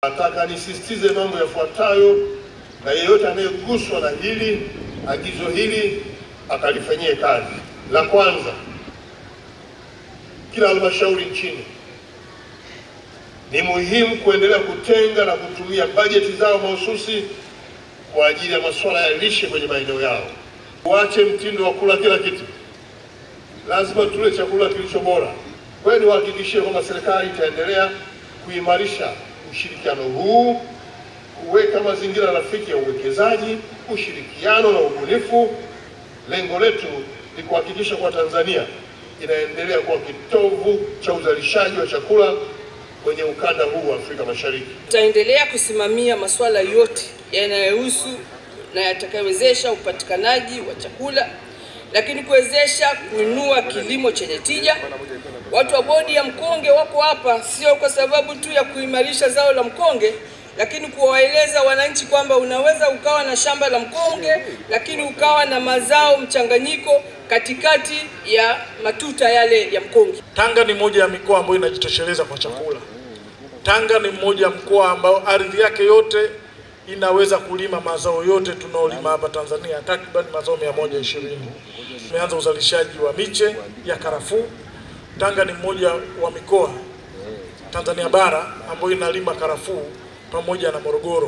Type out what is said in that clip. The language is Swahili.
Nataka nisisitize mambo yafuatayo, na yeyote anayeguswa na hili agizo hili akalifanyie kazi. La kwanza, kila halmashauri nchini ni muhimu kuendelea kutenga na kutumia bajeti zao mahususi kwa ajili ya masuala ya lishe kwenye maeneo yao. Tuache mtindo wa kula kila kitu, lazima tule chakula kilicho bora. Kwa hiyo niwahakikishie kwamba serikali itaendelea kuimarisha ushirikiano huu, kuweka mazingira rafiki ya uwekezaji, ushirikiano na ubunifu. Lengo letu ni kuhakikisha kwa Tanzania inaendelea kuwa kitovu cha uzalishaji wa chakula kwenye ukanda huu wa Afrika Mashariki. Tutaendelea kusimamia masuala yote yanayohusu na yatakayowezesha upatikanaji wa chakula, lakini kuwezesha kuinua kilimo chenye tija. Watu wa bodi ya mkonge wako hapa sio kwa sababu tu ya kuimarisha zao la mkonge, lakini kuwaeleza wananchi kwamba unaweza ukawa na shamba la mkonge lakini ukawa na mazao mchanganyiko katikati ya matuta yale ya mkonge. Tanga ni moja ya mikoa ambayo inajitosheleza kwa chakula. Tanga ni mmoja ya mkoa ambao ardhi yake yote inaweza kulima mazao yote tunaolima hapa Tanzania, takriban mazao 120. Tumeanza uzalishaji wa miche ya karafuu. Tanga ni mmoja wa mikoa Tanzania bara ambayo inalima karafuu pamoja na Morogoro.